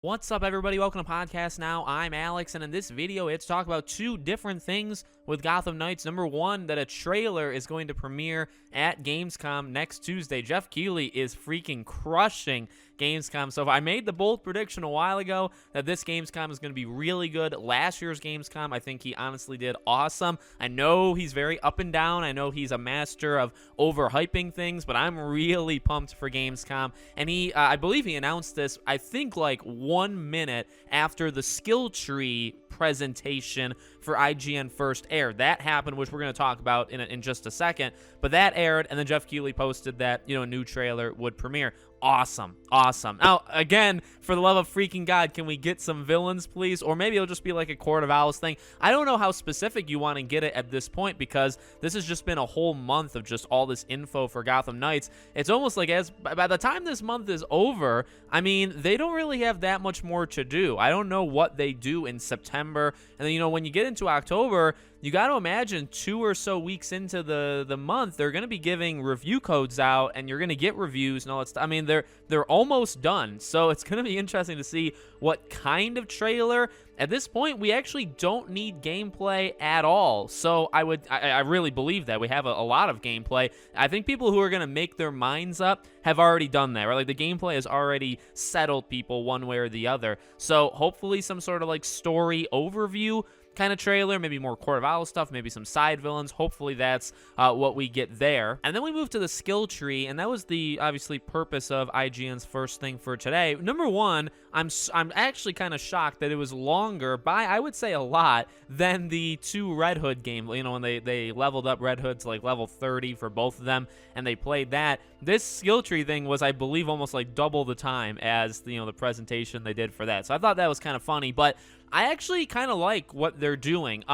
What's up, everybody? Welcome to Podcast Now. I'm Alex, and in this video, it's talk about two different things with Gotham Knights. Number one, that a trailer is going to premiere at Gamescom next Tuesday. Jeff Keighley is freaking crushing Gamescom. So I made the bold prediction a while ago that this Gamescom is going to be really good. Last year's Gamescom, I think he honestly did awesome. I know he's very up and down. I know he's a master of overhyping things, but I'm really pumped for Gamescom. And I believe he announced this, I think like 1 minute after the skill tree presentation for IGN first aired. That happened, which we're going to talk about in just a second, but that aired, and then Jeff Keighley posted that, a new trailer would premiere. Awesome. Now, again, for the love of freaking God, can we get some villains, please? Or maybe it'll just be like a Court of Owls thing. I don't know how specific you want to get it at this point, because this has just been a whole month of just all this info for Gotham Knights. It's almost like by the time this month is over, I mean, they don't really have that much more to do. I don't know what they do in September. And then, when you get into October, you got to imagine 2 or so weeks into the month, they're going to be giving review codes out, and you're going to get reviews and all that stuff. I mean, they're almost done, so it's going to be interesting to see what kind of trailer. At this point, we actually don't need gameplay at all, so I really believe that we have a lot of gameplay. I think people who are going to make their minds up have already done that, right? Like, the gameplay has already settled people one way or the other, so hopefully some sort of like story overview kind of trailer, maybe more Court of Owls stuff, maybe some side villains. Hopefully that's what we get there. And then we move to the skill tree, and that was the obviously purpose of IGN's first thing for today. Number one, I'm actually kind of shocked that it was longer by, I would say, a lot than the two Red Hood games. When they leveled up Red Hood to like level 30 for both of them, and they played that. This skill tree thing was, I believe, almost like double the time as the presentation they did for that. So I thought that was kind of funny, but I actually kind of like what they're doing.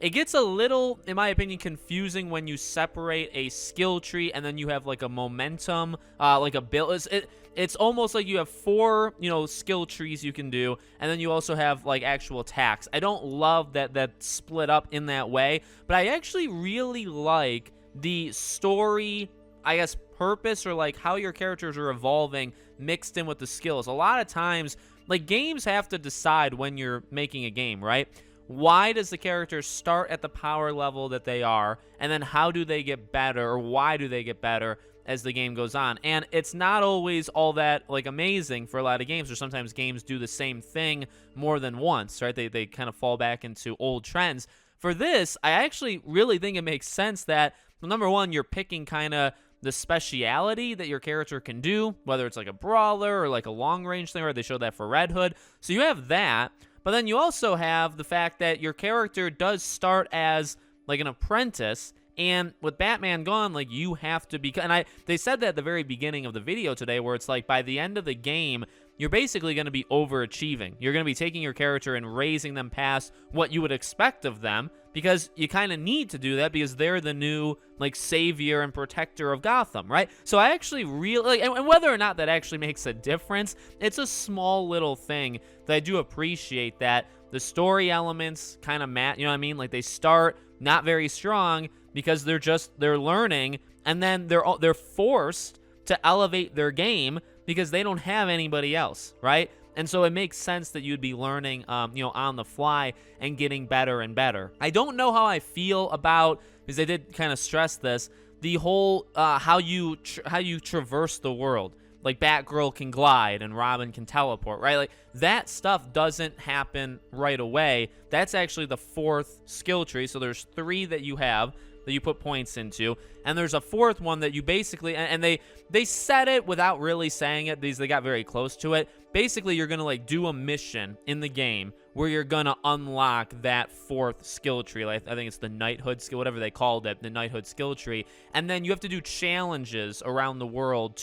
It gets a little, in my opinion, confusing when you separate a skill tree and then you have like a momentum, like a build. It's almost like you have 4, skill trees you can do, and then you also have like actual attacks. I don't love that split up in that way, but I actually really like the story, I guess, purpose, or like how your characters are evolving mixed in with the skills. A lot of times, like, games have to decide when you're making a game, right? Why does the character start at the power level that they are, and then how do they get better, or why do they get better as the game goes on? And it's not always all that, like, amazing for a lot of games, or sometimes games do the same thing more than once, right? They kind of fall back into old trends. For this, I actually really think it makes sense that, well, number one, you're picking kind of the speciality that your character can do, whether it's like a brawler or like a long-range thing, or they showed that for Red Hood. So you have that, but then you also have the fact that your character does start as like an apprentice, and with Batman gone, like, you have to be, and they said that at the very beginning of the video today, where it's like by the end of the game, you're basically going to be overachieving. You're going to be taking your character and raising them past what you would expect of them, because you kind of need to do that, because they're the new, like, savior and protector of Gotham, right? So I actually really, like, and whether or not that actually makes a difference, it's a small little thing that I do appreciate, that the story elements kind of match, you know what I mean? Like, they start not very strong because they're learning, and then they're forced to elevate their game because they don't have anybody else, right? And so it makes sense that you'd be learning, on the fly and getting better and better. I don't know how I feel about, because they did kind of stress this, the whole how you traverse the world. Like, Batgirl can glide and Robin can teleport, right? Like, that stuff doesn't happen right away. That's actually the 4th skill tree. So there's 3 that you have that you put points into, and there's a 4th one that you basically, and they said it without really saying it, they got very close to it. Basically, you're gonna like do a mission in the game where you're gonna unlock that 4th skill tree. Like, I think it's the knighthood skill, whatever they called it, the knighthood skill tree. And then you have to do challenges around the world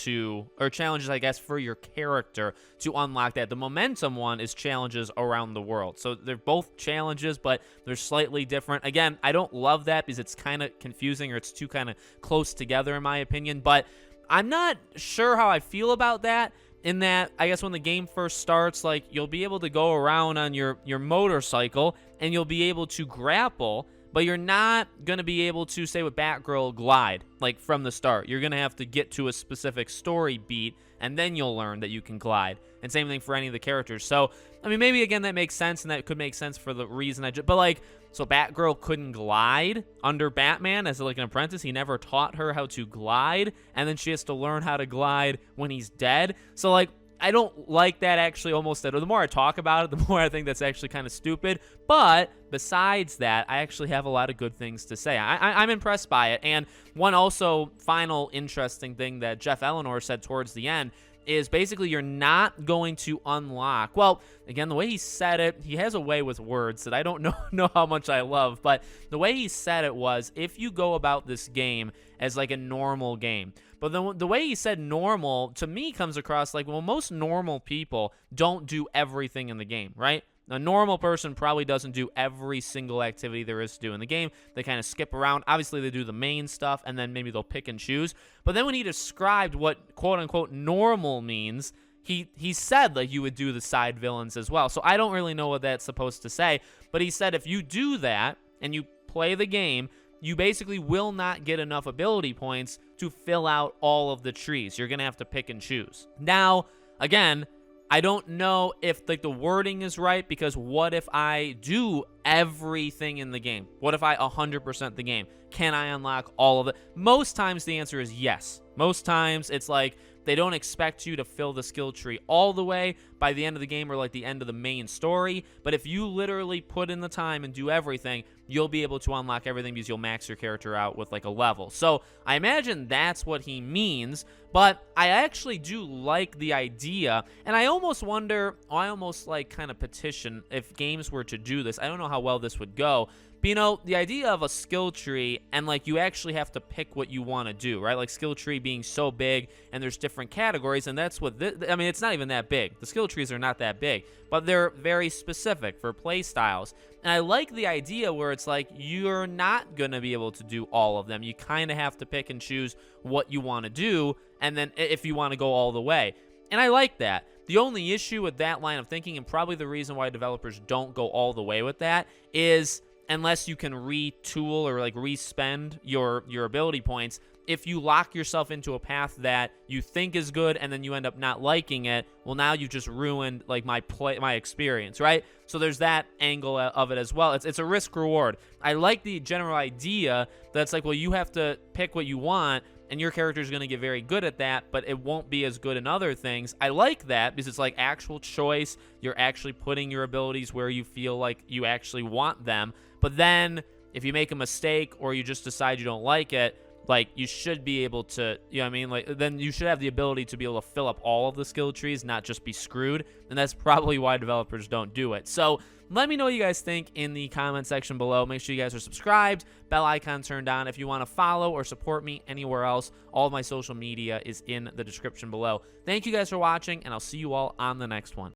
or challenges, I guess, for your character to unlock that. The momentum one is challenges around the world. So they're both challenges, but they're slightly different. Again, I don't love that because it's kind of confusing, or it's too kind of close together in my opinion, but I'm not sure how I feel about that. In that, I guess when the game first starts, like, you'll be able to go around on your motorcycle, and you'll be able to grapple, but you're not going to be able to, say with Batgirl, glide, like, from the start. You're going to have to get to a specific story beat, and then you'll learn that you can glide. and same thing for any of the characters. So, I mean, maybe again that makes sense, and that could make sense for the reason but like, so Batgirl couldn't glide under Batman as like an apprentice. He never taught her how to glide, and then she has to learn how to glide when he's dead. So like, I don't like that actually almost at all. The more I talk about it, the more I think that's actually kind of stupid. But besides that, I actually have a lot of good things to say. I'm impressed by it. And one also final interesting thing that Jeff Eleanor said towards the end is basically you're not going to unlock. Well, again, the way he said it, he has a way with words that I don't know how much I love, but the way he said it was, if you go about this game as like a normal game. But the way he said normal, to me, comes across like, well, most normal people don't do everything in the game, right? A normal person probably doesn't do every single activity there is to do in the game. They kind of skip around. Obviously, they do the main stuff, and then maybe they'll pick and choose. But then when he described what quote-unquote normal means, he said like you would do the side villains as well. So I don't really know what that's supposed to say. But he said if you do that and you play the game, you basically will not get enough ability points to fill out all of the trees. You're going to have to pick and choose. Now, again, I don't know if like the wording is right, because what if I do everything in the game? What if I 100% the game? Can I unlock all of it? Most times the answer is yes. Most times it's like they don't expect you to fill the skill tree all the way by the end of the game or like the end of the main story. But if you literally put in the time and do everything, you'll be able to unlock everything because you'll max your character out with like a level. So I imagine that's what he means, but I actually do like the idea, and I almost wonder, I almost like kind of petition if games were to do this. I don't know how well this would go. But, you know, the idea of a skill tree and, like, you actually have to pick what you want to do, right? Like, skill tree being so big and there's different categories, and that's what I mean, it's not even that big. The skill trees are not that big, but they're very specific for play styles. And I like the idea where it's like you're not going to be able to do all of them. You kind of have to pick and choose what you want to do, and then if you want to go all the way. And I like that. The only issue with that line of thinking, and probably the reason why developers don't go all the way with that, is unless you can retool or like respend your ability points, if you lock yourself into a path that you think is good and then you end up not liking it, well, now you've just ruined like my experience, right? So there's that angle of it as well. It's a risk reward. I like the general idea that's like, well, you have to pick what you want, and your character is going to get very good at that, but it won't be as good in other things. I like that because it's like actual choice. You're actually putting your abilities where you feel like you actually want them. But then if you make a mistake or you just decide you don't like it, like, you should be able to, you know what I mean? Like, then you should have the ability to be able to fill up all of the skill trees, not just be screwed. And that's probably why developers don't do it. So let me know what you guys think in the comment section below. Make sure you guys are subscribed, bell icon turned on. If you want to follow or support me anywhere else, all of my social media is in the description below. Thank you guys for watching, and I'll see you all on the next one.